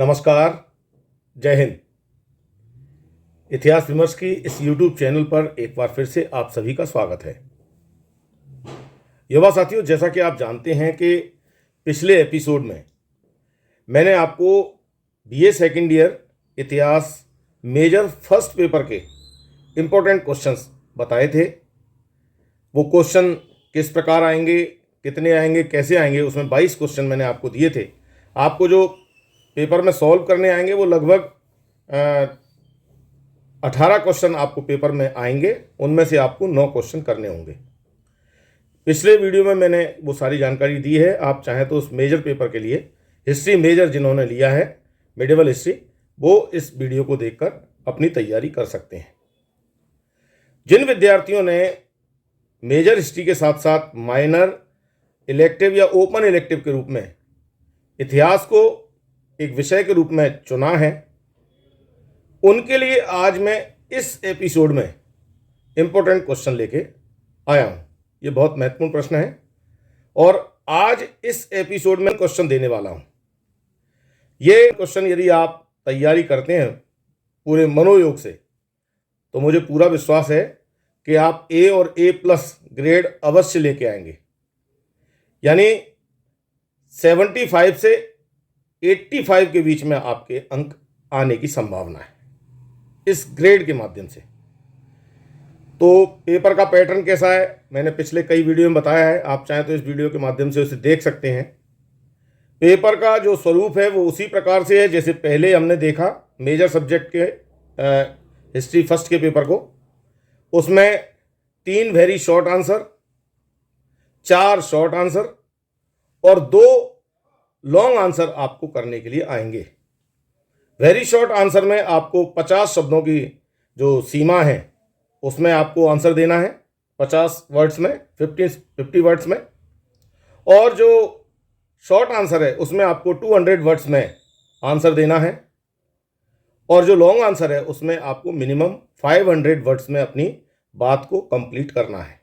नमस्कार, जय हिंद। इतिहास विमर्श की इस YouTube चैनल पर एक बार फिर से आप सभी का स्वागत है। युवा साथियों, जैसा कि आप जानते हैं कि पिछले एपिसोड में मैंने आपको BA सेकेंड ईयर इतिहास मेजर फर्स्ट पेपर के इम्पोर्टेंट क्वेश्चंस बताए थे। वो क्वेश्चन किस प्रकार आएंगे, कितने आएंगे, कैसे आएंगे, उसमें 22 क्वेश्चन मैंने आपको दिए थे। आपको जो पेपर में सॉल्व करने आएंगे वो लगभग 18 क्वेश्चन आपको पेपर में आएंगे। उनमें से आपको 9 क्वेश्चन करने होंगे। पिछले वीडियो में मैंने वो सारी जानकारी दी है। आप चाहें तो उस मेजर पेपर के लिए हिस्ट्री मेजर जिन्होंने लिया है, मिडिवल हिस्ट्री, वो इस वीडियो को देखकर अपनी तैयारी कर सकते हैं। जिन विद्यार्थियों ने मेजर हिस्ट्री के साथ साथ माइनर, इलेक्टिव या ओपन इलेक्टिव के रूप में इतिहास को एक विषय के रूप में चुना है, उनके लिए आज मैं इस एपिसोड में इम्पोर्टेंट क्वेश्चन लेके आया हूं। ये बहुत महत्वपूर्ण प्रश्न है और आज इस एपिसोड में क्वेश्चन देने वाला हूं। ये क्वेश्चन यदि आप तैयारी करते हैं पूरे मनोयोग से, तो मुझे पूरा विश्वास है कि आप A और A+ ग्रेड अवश्य लेके आएंगे। यानी 75 से 85 के बीच में आपके अंक आने की संभावना है इस ग्रेड के माध्यम से। तो पेपर का पैटर्न कैसा है मैंने पिछले कई वीडियो में बताया है। आप चाहें तो इस वीडियो के माध्यम से उसे देख सकते हैं। पेपर का जो स्वरूप है वो उसी प्रकार से है जैसे पहले हमने देखा मेजर सब्जेक्ट के हिस्ट्री फर्स्ट के पेपर को। उसमें 3 very short answer, 4 short answer और 2 लॉन्ग आंसर आपको करने के लिए आएंगे। वेरी शॉर्ट आंसर में आपको 50 शब्दों की जो सीमा है उसमें आपको आंसर देना है, 50 वर्ड्स में, 50 वर्ड्स में। और जो शॉर्ट आंसर है उसमें आपको 200 वर्ड्स में आंसर देना है। और जो लॉन्ग आंसर है उसमें आपको मिनिमम 500 वर्ड्स में अपनी बात को कंप्लीट करना है।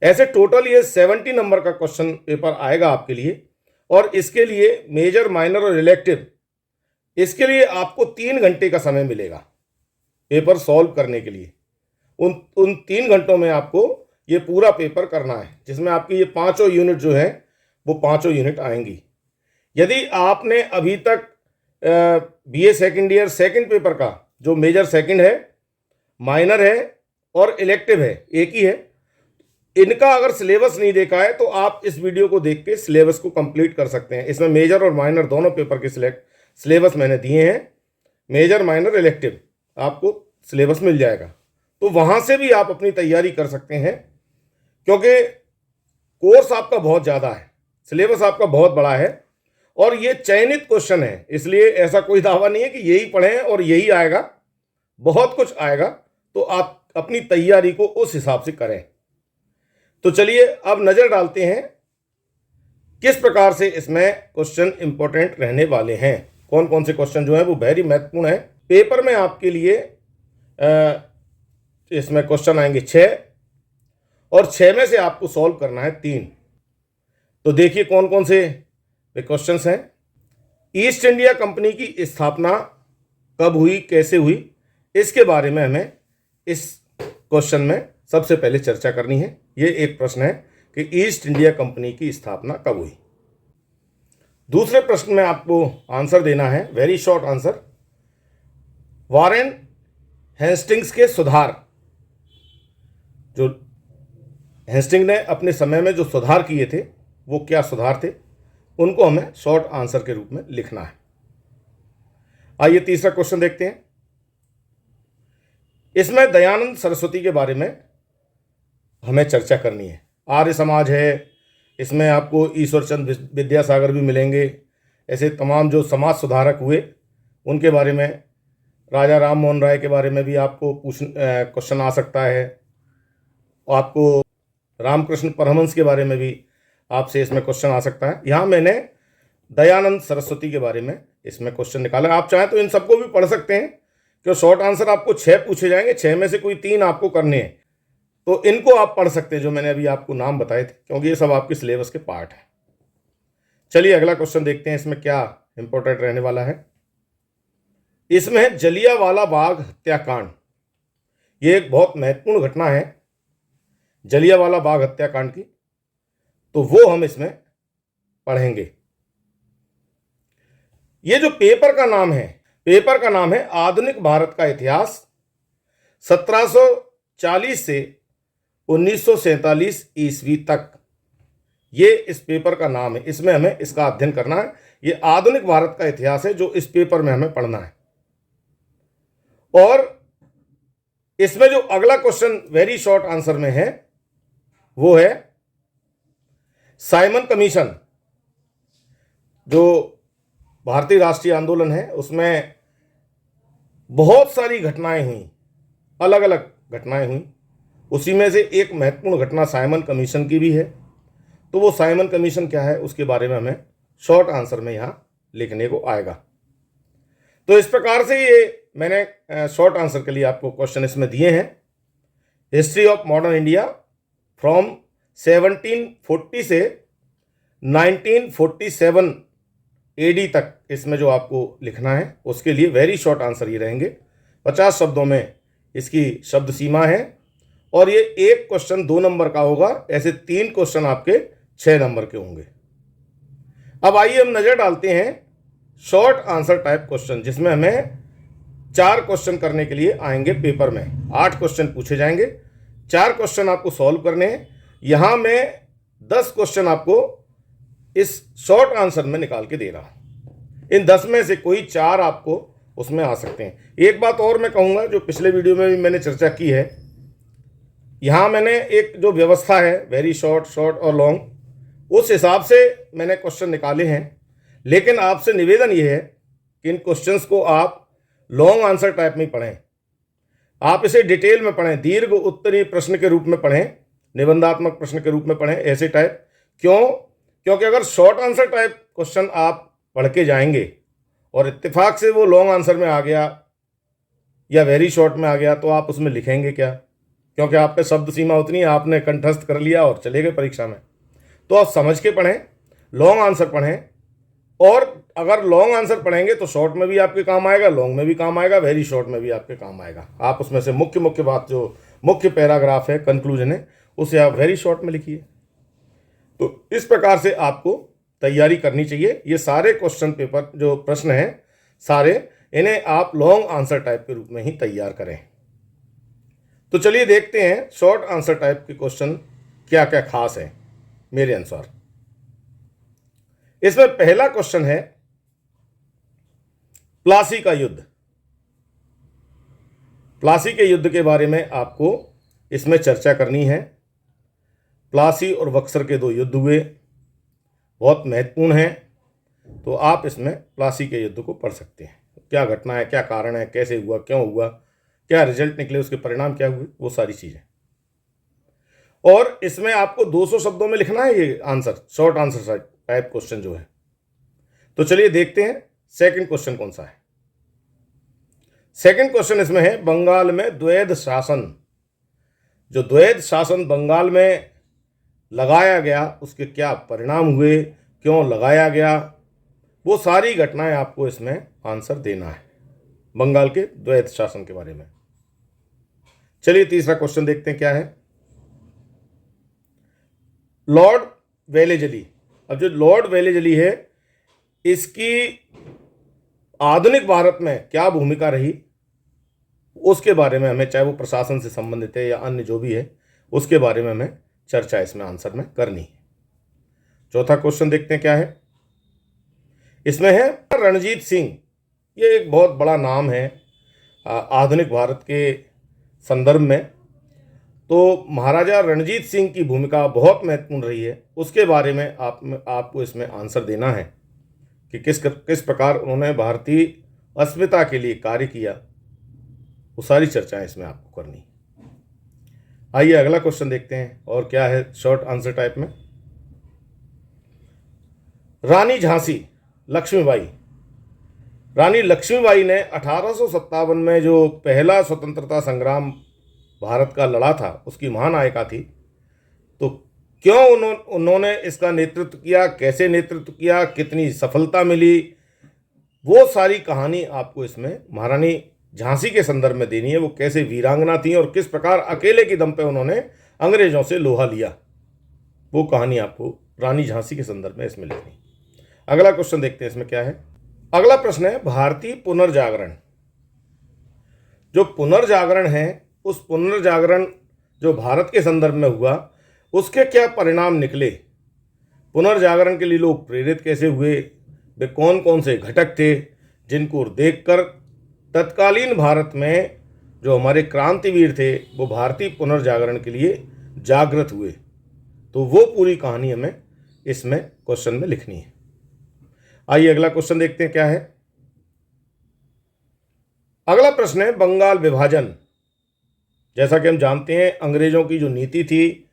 ऐसे टोटल ये 70 नंबर का क्वेश्चन पेपर आएगा आपके लिए। और इसके लिए मेजर, माइनर और इलेक्टिव, इसके लिए आपको 3 घंटे का समय मिलेगा पेपर सॉल्व करने के लिए। उन 3 घंटों में आपको ये पूरा पेपर करना है, जिसमें आपकी ये 5 यूनिट जो है वो 5 यूनिट आएंगी। यदि आपने अभी तक BA second year second paper का जो मेजर सेकेंड है, माइनर है और इलेक्टिव है, एक ही है, इनका अगर सिलेबस नहीं देखा है तो आप इस वीडियो को देख के सिलेबस को कंप्लीट कर सकते हैं। इसमें मेजर और माइनर दोनों पेपर के सिलेबस मैंने दिए हैं। मेजर, माइनर, इलेक्टिव आपको सिलेबस मिल जाएगा, तो वहां से भी आप अपनी तैयारी कर सकते हैं। क्योंकि कोर्स आपका बहुत ज़्यादा है, सिलेबस आपका बहुत बड़ा है और ये चयनित क्वेश्चन है, इसलिए ऐसा कोई दावा नहीं है कि यही पढ़ें और यही आएगा। बहुत कुछ आएगा, तो आप अपनी तैयारी को उस हिसाब से करें। तो चलिए अब नजर डालते हैं किस प्रकार से इसमें क्वेश्चन इंपॉर्टेंट रहने वाले हैं। कौन कौन से क्वेश्चन जो है वो वेरी महत्वपूर्ण है। पेपर में आपके लिए इसमें क्वेश्चन आएंगे 6 और 6 में से आपको सॉल्व करना है 3। तो देखिए कौन कौन से क्वेश्चंस हैं। ईस्ट इंडिया कंपनी की स्थापना कब हुई, कैसे हुई, इसके बारे में हमें इस क्वेश्चन में सबसे पहले चर्चा करनी है। ये एक प्रश्न है कि ईस्ट इंडिया कंपनी की स्थापना कब हुई। दूसरे प्रश्न में आपको आंसर देना है, very short answer. Warren Hastings के सुधार, जो हेस्टिंग ने अपने समय में जो सुधार किए थे वो क्या सुधार थे, उनको हमें शॉर्ट आंसर के रूप में लिखना है। आइए तीसरा क्वेश्चन देखते हैं। इसमें दयानंद सरस्वती के बारे में हमें चर्चा करनी है। आर्य समाज है, इसमें आपको ईश्वरचंद विद्यासागर भी मिलेंगे। ऐसे तमाम जो समाज सुधारक हुए उनके बारे में, राजा राम मोहन राय के बारे में भी आपको क्वेश्चन आ सकता है। आपको रामकृष्ण परमहंस के बारे में भी आपसे इसमें क्वेश्चन आ सकता है। यहाँ मैंने दयानंद सरस्वती के बारे में इसमें क्वेश्चन निकाला। आप चाहें तो इन सबको भी पढ़ सकते हैं, क्योंकि शॉर्ट आंसर आपको 6 पूछे जाएंगे, 6 में से कोई 3 आपको करने हैं, तो इनको आप पढ़ सकते हैं जो मैंने अभी आपको नाम बताए थे, क्योंकि ये सब आपके सिलेबस के पार्ट हैं। चलिए अगला क्वेश्चन देखते हैं इसमें क्या इंपॉर्टेंट रहने वाला है। इसमें है जलियांवाला बाग हत्याकांड। ये एक बहुत महत्वपूर्ण घटना है जलियांवाला बाग हत्याकांड की, तो वो हम इसमें पढ़ेंगे। ये जो पेपर का नाम है आधुनिक भारत का इतिहास 1740 से 1947 ईस्वी तक। ये इस पेपर का नाम है, इसमें हमें इसका अध्ययन करना है। ये आधुनिक भारत का इतिहास है जो इस पेपर में हमें पढ़ना है। और इसमें जो अगला क्वेश्चन वेरी शॉर्ट आंसर में है वो है साइमन कमीशन। जो भारतीय राष्ट्रीय आंदोलन है उसमें बहुत सारी घटनाएं हुई, अलग अलग घटनाएं हुई। उसी में से एक महत्वपूर्ण घटना साइमन कमीशन की भी है। तो वो साइमन कमीशन क्या है उसके बारे में हमें शॉर्ट आंसर में यहाँ लिखने को आएगा। तो इस प्रकार से ये मैंने शॉर्ट आंसर के लिए आपको क्वेश्चन इसमें दिए हैं। History of modern India from 1740 से 1947 एडी तक, इसमें जो आपको लिखना है उसके लिए वेरी शॉर्ट आंसर ये रहेंगे। 50 शब्दों में इसकी शब्द सीमा है और ये एक क्वेश्चन 2 नंबर का होगा। ऐसे 3 क्वेश्चन आपके 6 नंबर के होंगे। अब आइए हम नजर डालते हैं शॉर्ट आंसर टाइप क्वेश्चन, जिसमें हमें 4 क्वेश्चन करने के लिए आएंगे पेपर में। 8 क्वेश्चन पूछे जाएंगे, 4 क्वेश्चन आपको सॉल्व करने हैं। यहां मैं 10 क्वेश्चन आपको इस शॉर्ट आंसर में निकाल के दे रहा हूं। इन 10 में से कोई 4 आपको उसमें आ सकते हैं। एक बात और मैं कहूंगा, जो पिछले वीडियो में भी मैंने चर्चा की है, यहां मैंने एक जो व्यवस्था है वेरी शॉर्ट और लॉन्ग, उस हिसाब से मैंने क्वेश्चन निकाले हैं। लेकिन आपसे निवेदन यह है कि इन क्वेश्चंस को आप लॉन्ग आंसर टाइप में पढ़ें। आप इसे डिटेल में पढ़ें, दीर्घ उत्तरीय प्रश्न के रूप में पढ़ें, निबंधात्मक प्रश्न के रूप में पढ़ें, ऐसे टाइप। क्योंकि अगर शॉर्ट आंसर टाइप क्वेश्चन आप पढ़ के जाएंगे और इत्तेफाक से वो लॉन्ग आंसर में आ गया या वेरी शॉर्ट में आ गया, तो आप उसमें लिखेंगे क्या? क्योंकि आप पे शब्द सीमा उतनी है, आपने कंठस्थ कर लिया और चले गए परीक्षा में। तो आप समझ के पढ़ें, लॉन्ग आंसर पढ़ें। और अगर लॉन्ग आंसर पढ़ेंगे तो शॉर्ट में भी आपके काम आएगा, लॉन्ग में भी काम आएगा, वेरी शॉर्ट में भी आपके काम आएगा। आप उसमें से मुख्य बात, जो मुख्य पैराग्राफ है, कंक्लूजन है, उसे आप वेरी शॉर्ट में लिखिए। तो इस प्रकार से आपको तैयारी करनी चाहिए। ये सारे क्वेश्चन पेपर जो प्रश्न हैं सारे, इन्हें आप लॉन्ग आंसर टाइप के रूप में ही तैयार करें। तो चलिए देखते हैं शॉर्ट आंसर टाइप के क्वेश्चन क्या क्या खास है मेरे अनुसार। इसमें पहला क्वेश्चन है प्लासी का युद्ध। प्लासी के युद्ध के बारे में आपको इसमें चर्चा करनी है। प्लासी और बक्सर के 2 युद्ध हुए, बहुत महत्वपूर्ण हैं। तो आप इसमें प्लासी के युद्ध को पढ़ सकते हैं। क्या घटना है, क्या कारण है, कैसे हुआ, क्यों हुआ, क्या रिजल्ट निकले, उसके परिणाम क्या हुए, वो सारी चीजें। और इसमें आपको 200 शब्दों में लिखना है ये answer, short answer type question जो है। तो चलिए देखते हैं सेकंड क्वेश्चन कौन सा है। सेकंड क्वेश्चन इसमें है बंगाल में द्वैध शासन। जो द्वैध शासन बंगाल में लगाया गया, उसके क्या परिणाम हुए, क्यों लगाया गया, वो सारी घटनाएं आपको इसमें आंसर देना है, बंगाल के द्वैध शासन के बारे में। चलिए तीसरा क्वेश्चन देखते हैं क्या है। Lord Wellesley. अब जो लॉर्ड वेलेजली है, इसकी आधुनिक भारत में क्या भूमिका रही, उसके बारे में हमें, चाहे वो प्रशासन से संबंधित है या अन्य जो भी है, उसके बारे में हमें चर्चा इसमें आंसर में करनी है। चौथा क्वेश्चन देखते हैं क्या है। इसमें है रणजीत सिंह। ये एक बहुत बड़ा नाम है आधुनिक भारत के संदर्भ में। तो महाराजा रणजीत सिंह की भूमिका बहुत महत्वपूर्ण रही है, उसके बारे में आपको इसमें आंसर देना है कि किस प्रकार उन्होंने भारतीय अस्मिता के लिए कार्य किया। वो सारी चर्चाएं इसमें आपको करनी है। आइए अगला क्वेश्चन देखते हैं और क्या है शॉर्ट आंसर टाइप में। रानी झांसी लक्ष्मीबाई। रानी लक्ष्मीबाई ने 1857 में जो पहला स्वतंत्रता संग्राम भारत का लड़ा था, उसकी महानायिका थी। तो क्यों उन्होंने इसका नेतृत्व किया, कैसे नेतृत्व किया, कितनी सफलता मिली, वो सारी कहानी आपको इसमें महारानी झांसी के संदर्भ में देनी है। वो कैसे वीरांगना थी और किस प्रकार अकेले के दम पे उन्होंने अंग्रेजों से लोहा लिया, वो कहानी आपको रानी झांसी के संदर्भ में इसमें लिखनी। अगला क्वेश्चन देखते हैं इसमें क्या है। अगला प्रश्न है भारतीय पुनर्जागरण। जो पुनर्जागरण है, उस पुनर्जागरण जो भारत के संदर्भ में हुआ, उसके क्या परिणाम निकले, पुनर्जागरण के लिए लोग प्रेरित कैसे हुए, वे कौन कौन से घटक थे जिनको देखकर तत्कालीन भारत में जो हमारे क्रांतिवीर थे वो भारतीय पुनर्जागरण के लिए जागृत हुए। तो वो पूरी कहानी हमें इसमें क्वेश्चन में लिखनी है। आइए अगला क्वेश्चन देखते हैं क्या है। अगला प्रश्न है बंगाल विभाजन। जैसा कि हम जानते हैं अंग्रेजों की जो नीति थी,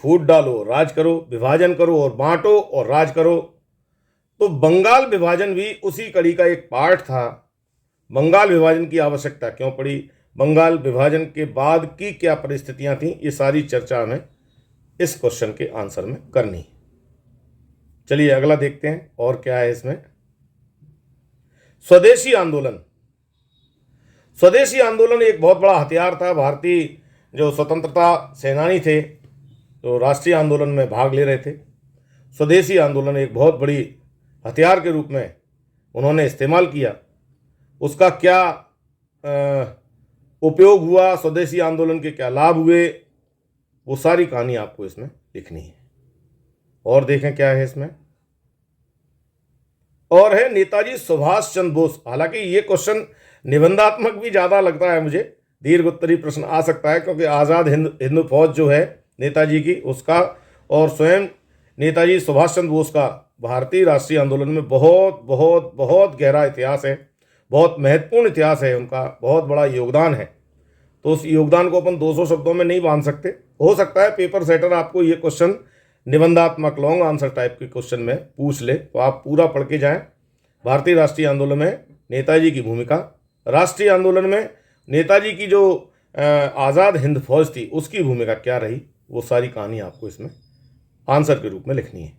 फूट डालो राज करो, विभाजन करो और बांटो और राज करो, तो बंगाल विभाजन भी उसी कड़ी का एक पार्ट था। बंगाल विभाजन की आवश्यकता क्यों पड़ी, बंगाल विभाजन के बाद की क्या परिस्थितियां थीं, ये सारी चर्चा हमें इस क्वेश्चन के आंसर में करनी है। चलिए अगला देखते हैं और क्या है इसमें। स्वदेशी आंदोलन। स्वदेशी आंदोलन एक बहुत बड़ा हथियार था। भारतीय जो स्वतंत्रता सेनानी थे तो राष्ट्रीय आंदोलन में भाग ले रहे थे। स्वदेशी आंदोलन एक बहुत बड़ी हथियार के रूप में उन्होंने इस्तेमाल किया। उसका क्या उपयोग हुआ, स्वदेशी आंदोलन के क्या लाभ हुए, वो सारी कहानी आपको इसमें लिखनी है। और देखें क्या है इसमें। और है नेताजी सुभाष चंद्र बोस। हालांकि ये क्वेश्चन निबंधात्मक भी ज़्यादा लगता है मुझे, दीर्घ उत्तरीय प्रश्न आ सकता है, क्योंकि आज़ाद हिंद फौज जो है नेताजी की, उसका और स्वयं नेताजी सुभाष चंद्र बोस का भारतीय राष्ट्रीय आंदोलन में बहुत बहुत बहुत गहरा इतिहास है, बहुत महत्वपूर्ण इतिहास है, उनका बहुत बड़ा योगदान है। तो उस योगदान को अपन 200 शब्दों में नहीं बांध सकते। हो सकता है पेपर सेटर आपको ये क्वेश्चन निबंधात्मक लॉन्ग आंसर टाइप के क्वेश्चन में पूछ ले, तो आप पूरा पढ़ के जाएं। भारतीय राष्ट्रीय आंदोलन में नेताजी की भूमिका, राष्ट्रीय आंदोलन में नेताजी की जो आज़ाद हिंद फौज थी उसकी भूमिका क्या रही, वो सारी कहानी आपको इसमें आंसर के रूप में लिखनी है।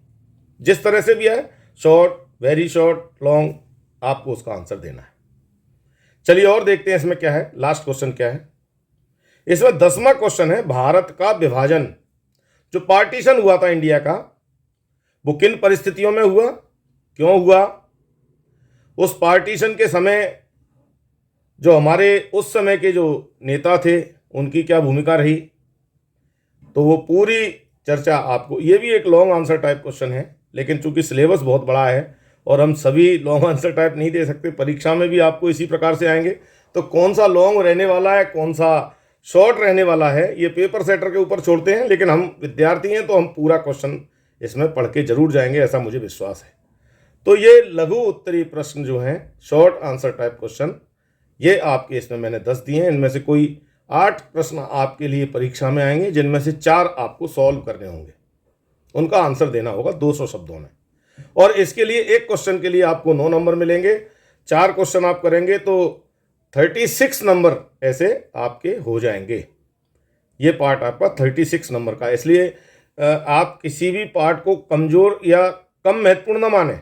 जिस तरह से भी है, शॉर्ट, वेरी शॉर्ट, लॉन्ग, आपको उसका आंसर देना है। चलिए और देखते हैं इसमें क्या है। लास्ट क्वेश्चन क्या है इसमें। 10वां क्वेश्चन है भारत का विभाजन। जो पार्टीशन हुआ था इंडिया का, वो किन परिस्थितियों में हुआ, क्यों हुआ, उस पार्टीशन के समय जो हमारे उस समय के जो नेता थे उनकी क्या भूमिका रही, तो वो पूरी चर्चा आपको, ये भी एक लॉन्ग आंसर टाइप क्वेश्चन है, लेकिन चूंकि सिलेबस बहुत बड़ा है और हम सभी लॉन्ग आंसर टाइप नहीं दे सकते, परीक्षा में भी आपको इसी प्रकार से आएंगे, तो कौन सा लॉन्ग रहने वाला है, कौन सा शॉर्ट रहने वाला है, ये पेपर सेटर के ऊपर छोड़ते हैं। लेकिन हम विद्यार्थी हैं तो हम पूरा क्वेश्चन इसमें पढ़ के जरूर जाएंगे, ऐसा मुझे विश्वास है। तो ये लघु उत्तरीय प्रश्न जो हैं, शॉर्ट आंसर टाइप क्वेश्चन, ये आपके इसमें मैंने 10 दिए हैं। इनमें से कोई 8 प्रश्न आपके लिए परीक्षा में आएंगे, जिनमें से 4 आपको सॉल्व करने होंगे, उनका आंसर देना होगा 200 शब्दों में। और इसके लिए एक क्वेश्चन के लिए आपको 9 नंबर मिलेंगे। 4 क्वेश्चन आप करेंगे तो 36 नंबर ऐसे आपके हो जाएंगे। ये पार्ट आपका 36 नंबर का, इसलिए आप किसी भी पार्ट को कमज़ोर या कम महत्वपूर्ण न माने।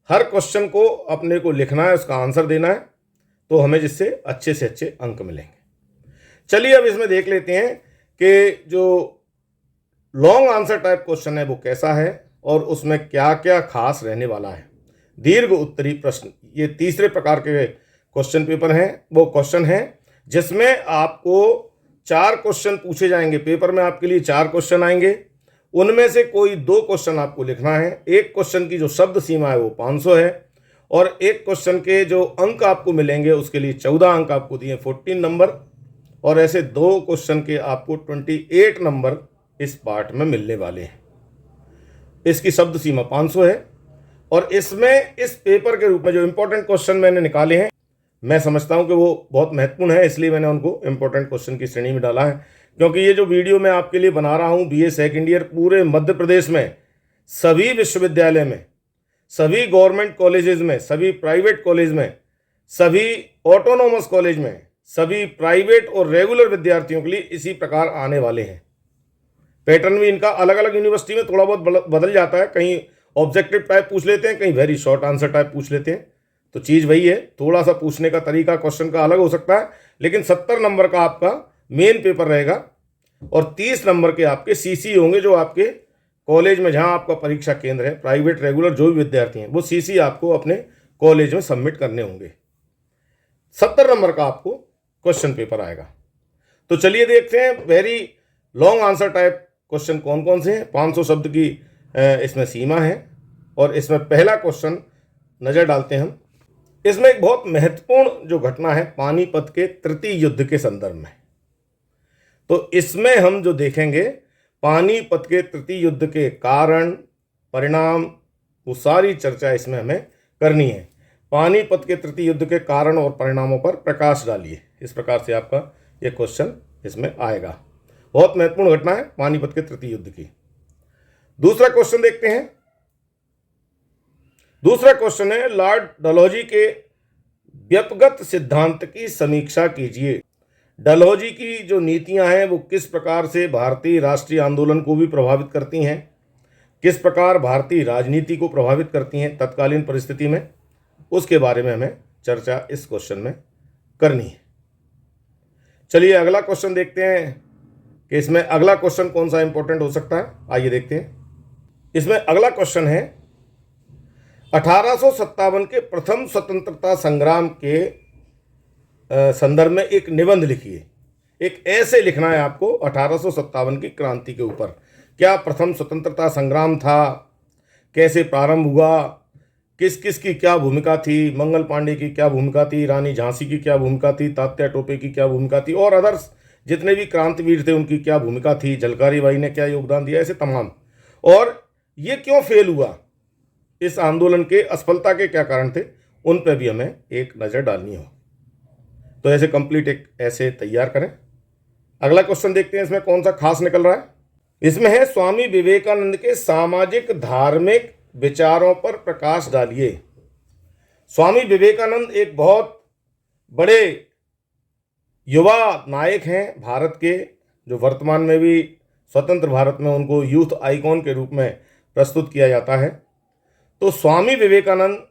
हर क्वेश्चन को अपने को लिखना है, उसका आंसर देना है, तो हमें जिससे अच्छे से अच्छे अंक मिलेंगे। चलिए अब इसमें देख लेते हैं कि जो लॉन्ग आंसर टाइप क्वेश्चन है वो कैसा है और उसमें क्या क्या खास रहने वाला है। दीर्घ उत्तरीय प्रश्न, ये तीसरे प्रकार के क्वेश्चन पेपर हैं, वो क्वेश्चन हैं जिसमें आपको 4 क्वेश्चन पूछे जाएंगे। पेपर में आपके लिए 4 क्वेश्चन आएंगे, उनमें से कोई 2 क्वेश्चन आपको लिखना है। एक क्वेश्चन की जो शब्द सीमा है वो 500 है और एक क्वेश्चन के जो अंक आपको मिलेंगे उसके लिए 14 अंक आपको दिए, 14 नंबर, और ऐसे 2 क्वेश्चन के आपको 28 नंबर इस पार्ट में मिलने वाले हैं। इसकी शब्द सीमा 500 है और इसमें इस पेपर के रूप में जो इंपॉर्टेंट क्वेश्चन मैंने निकाले हैं, मैं समझता हूं कि वो बहुत महत्वपूर्ण है, इसलिए मैंने उनको इंपॉर्टेंट क्वेश्चन की श्रेणी में डाला है। क्योंकि ये जो वीडियो मैं आपके लिए बना रहा हूं, बीए सेकेंड ईयर पूरे मध्य प्रदेश में सभी विश्वविद्यालय में, सभी गवर्नमेंट कॉलेजेस में, सभी प्राइवेट कॉलेज में, सभी ऑटोनोमस कॉलेज में, सभी प्राइवेट और रेगुलर विद्यार्थियों के लिए इसी प्रकार आने वाले हैं। पैटर्न भी इनका अलग अलग यूनिवर्सिटी में थोड़ा बहुत बदल जाता है, कहीं ऑब्जेक्टिव टाइप पूछ लेते हैं, कहीं वेरी शॉर्ट आंसर टाइप पूछ लेते हैं। तो चीज़ वही है, थोड़ा सा पूछने का तरीका क्वेश्चन का अलग हो सकता है, लेकिन 70 नंबर का आपका मेन पेपर रहेगा और 30 नंबर के आपके सीसी होंगे, जो आपके कॉलेज में जहां आपका परीक्षा केंद्र है, प्राइवेट रेगुलर जो भी विद्यार्थी हैं, वो सीसी आपको अपने कॉलेज में सबमिट करने होंगे। 70 नंबर का आपको क्वेश्चन पेपर आएगा। तो चलिए देखते हैं very long answer type question कौन कौन से हैं। 500 शब्द की इसमें सीमा है और इसमें पहला क्वेश्चन नज़र डालते हैं हम। इसमें एक बहुत महत्वपूर्ण जो घटना है पानीपत के तृतीय युद्ध के संदर्भ में, तो इसमें हम जो देखेंगे पानीपत के तृतीय युद्ध के कारण परिणाम, वो सारी चर्चा इसमें हमें करनी है। पानीपत के तृतीय युद्ध के कारण और परिणामों पर प्रकाश डालिए, इस प्रकार से आपका ये क्वेश्चन इसमें आएगा। बहुत महत्वपूर्ण घटना है पानीपत के तृतीय युद्ध की। दूसरा क्वेश्चन देखते हैं। दूसरा क्वेश्चन है लॉर्ड डलहौजी के व्यक्तिगत सिद्धांत की समीक्षा कीजिए। डलहौजी की जो नीतियां हैं वो किस प्रकार से भारतीय राष्ट्रीय आंदोलन को भी प्रभावित करती हैं, किस प्रकार भारतीय राजनीति को प्रभावित करती हैं तत्कालीन परिस्थिति में, उसके बारे में हमें चर्चा इस क्वेश्चन में करनी है। चलिए अगला क्वेश्चन देखते हैं कि इसमें अगला क्वेश्चन कौन सा इंपॉर्टेंट हो सकता है। आइए देखते हैं। इसमें अगला क्वेश्चन है 1857 के प्रथम स्वतंत्रता संग्राम के संदर्भ में एक निबंध लिखिए। एक ऐसे लिखना है आपको 1857 की क्रांति के ऊपर। क्या प्रथम स्वतंत्रता संग्राम था, कैसे प्रारंभ हुआ, किस किस की क्या भूमिका थी, मंगल पांडे की क्या भूमिका थी, रानी झांसी की क्या भूमिका थी, तात्या टोपे की क्या भूमिका थी, और अदर्स जितने भी क्रांतिवीर थे उनकी क्या भूमिका थी, झलकारी बाई ने क्या योगदान दिया, ऐसे तमाम। और ये क्यों फेल हुआ, इस आंदोलन के असफलता के क्या कारण थे, उन पर भी हमें एक नज़र डालनी हो। तो ऐसे कंप्लीट एक ऐसे तैयार करें। अगला क्वेश्चन देखते हैं इसमें कौन सा खास निकल रहा है। इसमें है स्वामी विवेकानंद के सामाजिक धार्मिक विचारों पर प्रकाश डालिए। स्वामी विवेकानंद एक बहुत बड़े युवा नायक हैं भारत के, जो वर्तमान में भी स्वतंत्र भारत में उनको यूथ आइकॉन के रूप में प्रस्तुत किया जाता है। तो स्वामी विवेकानंद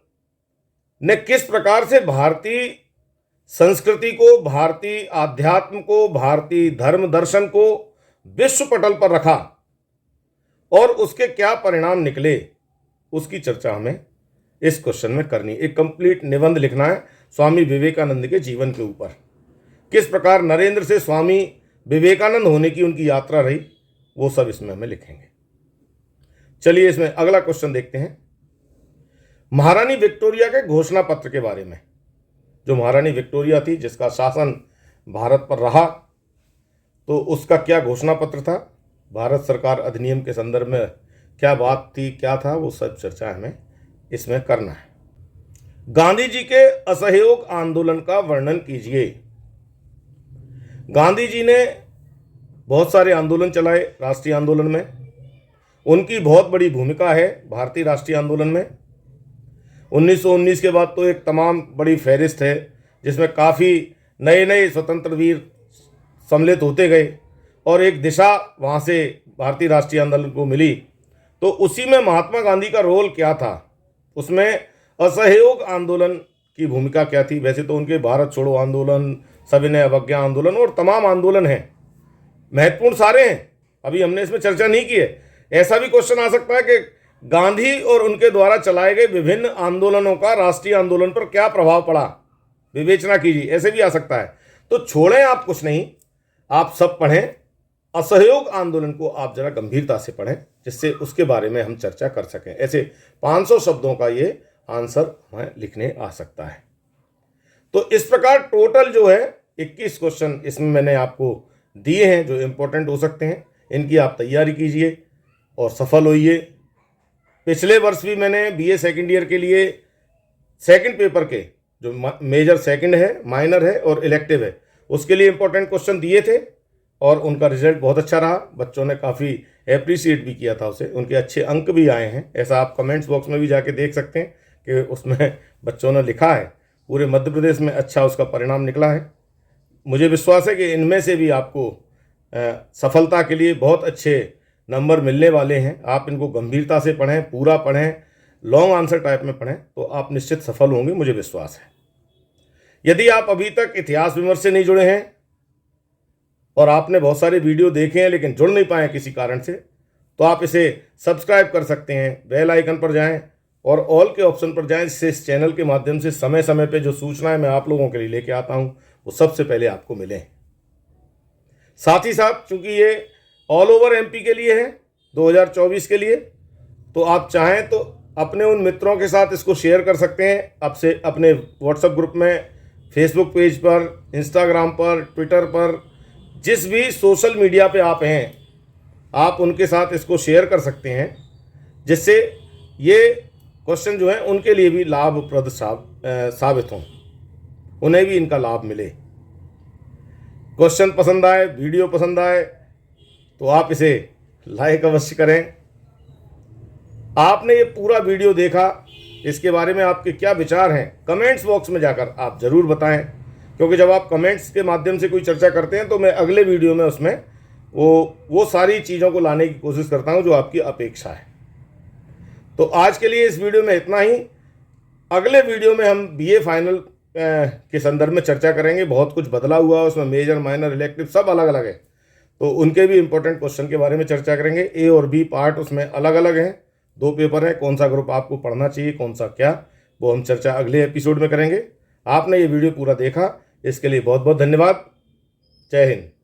ने किस प्रकार से भारतीय संस्कृति को, भारतीय आध्यात्म को, भारतीय धर्म दर्शन को विश्व पटल पर रखा और उसके क्या परिणाम निकले, उसकी चर्चा हमें इस क्वेश्चन में करनी। एक कंप्लीट निबंध लिखना है स्वामी विवेकानंद के जीवन के ऊपर, किस प्रकार नरेंद्र से स्वामी विवेकानंद होने की उनकी यात्रा रही, वो सब इसमें हमें लिखेंगे। चलिए इसमें अगला क्वेश्चन देखते हैं। महारानी विक्टोरिया के घोषणा पत्र के बारे में। जो महारानी विक्टोरिया थी जिसका शासन भारत पर रहा, तो उसका क्या घोषणा पत्र था, भारत सरकार अधिनियम के संदर्भ में क्या बात थी, क्या था, वो सब चर्चा हमें इसमें करना है। गांधी जी के असहयोग आंदोलन का वर्णन कीजिए। गांधी जी ने बहुत सारे आंदोलन चलाए राष्ट्रीय आंदोलन में, उनकी बहुत बड़ी भूमिका है भारतीय राष्ट्रीय आंदोलन में। 1919 के बाद तो एक तमाम बड़ी फहरिस्त है जिसमें काफ़ी नए नए स्वतंत्र वीर सम्मिलित होते गए और एक दिशा वहाँ से भारतीय राष्ट्रीय आंदोलन को मिली। तो उसी में महात्मा गांधी का रोल क्या था, उसमें असहयोग आंदोलन की भूमिका क्या थी। वैसे तो उनके भारत छोड़ो आंदोलन, सविनय अवज्ञा आंदोलन और तमाम आंदोलन हैं, महत्वपूर्ण सारे हैं, अभी हमने इसमें चर्चा नहीं की है। ऐसा भी क्वेश्चन आ सकता है कि गांधी और उनके द्वारा चलाए गए विभिन्न आंदोलनों का राष्ट्रीय आंदोलन पर क्या प्रभाव पड़ा, विवेचना कीजिए, ऐसे भी आ सकता है। तो छोड़ें आप कुछ नहीं, आप सब पढ़ें, असहयोग आंदोलन को आप जरा गंभीरता से पढ़ें, जिससे उसके बारे में हम चर्चा कर सकें। ऐसे 500 शब्दों का ये आंसर हमें लिखने आ सकता है। तो इस प्रकार टोटल जो है 21 क्वेश्चन इसमें मैंने आपको दिए हैं जो इंपॉर्टेंट हो सकते हैं। इनकी आप तैयारी कीजिए और सफल होइए। पिछले वर्ष भी मैंने बीए सेकेंड ईयर के लिए सेकंड पेपर के जो मेजर सेकंड है, माइनर है और इलेक्टिव है, उसके लिए इंपॉर्टेंट क्वेश्चन दिए थे और उनका रिजल्ट बहुत अच्छा रहा। बच्चों ने काफ़ी एप्रिशिएट भी किया था उसे, उनके अच्छे अंक भी आए हैं। ऐसा आप कमेंट्स बॉक्स में भी जाके देख सकते हैं कि उसमें बच्चों ने लिखा है। पूरे मध्य प्रदेश में अच्छा उसका परिणाम निकला है। मुझे विश्वास है कि इनमें से भी आपको सफलता के लिए बहुत अच्छे नंबर मिलने वाले हैं। आप इनको गंभीरता से पढ़ें, पूरा पढ़ें, लॉन्ग आंसर टाइप में पढ़ें तो आप निश्चित सफल होंगे, मुझे विश्वास है। यदि आप अभी तक इतिहास विमर्श से नहीं जुड़े हैं और आपने बहुत सारे वीडियो देखे हैं लेकिन जुड़ नहीं पाए किसी कारण से, तो आप इसे सब्सक्राइब कर सकते हैं, बेल आइकन पर जाएं और ऑल के ऑप्शन पर जाएं, जिससे इस चैनल के माध्यम से समय समय पे जो सूचनाएं मैं आप लोगों के लिए लेके आता हूं वो सबसे पहले आपको मिलें। साथ ही साथ चूंकि ये ऑल ओवर एमपी के लिए है, 2024 के लिए, तो आप चाहें तो अपने उन मित्रों के साथ इसको शेयर कर सकते हैं, आपसे अपने व्हाट्सएप ग्रुप में, फेसबुक पेज पर, इंस्टाग्राम पर, ट्विटर पर, जिस भी सोशल मीडिया पे आप हैं, आप उनके साथ इसको शेयर कर सकते हैं, जिससे ये क्वेश्चन जो है उनके लिए भी लाभप्रद साबित हों, उन्हें भी इनका लाभ मिले। क्वेश्चन पसंद आए, वीडियो पसंद आए तो आप इसे लाइक अवश्य करें। आपने ये पूरा वीडियो देखा, इसके बारे में आपके क्या विचार हैं, कमेंट्स बॉक्स में जाकर आप ज़रूर बताएं, क्योंकि जब आप कमेंट्स के माध्यम से कोई चर्चा करते हैं तो मैं अगले वीडियो में उसमें वो सारी चीज़ों को लाने की कोशिश करता हूं जो आपकी अपेक्षा है। तो आज के लिए इस वीडियो में इतना ही। अगले वीडियो में हम बीए फाइनल के संदर्भ में चर्चा करेंगे। बहुत कुछ बदला हुआ है उसमें, मेजर, माइनर, इलेक्टिव सब अलग अलग है, तो उनके भी इंपॉर्टेंट क्वेश्चन के बारे में चर्चा करेंगे। ए और बी पार्ट उसमें अलग अलग हैं, 2 पेपर हैं, कौन सा ग्रुप आपको पढ़ना चाहिए, कौन सा क्या, वो हम चर्चा अगले एपिसोड में करेंगे। आपने ये वीडियो पूरा देखा, इसके लिए बहुत बहुत धन्यवाद। जय हिंद।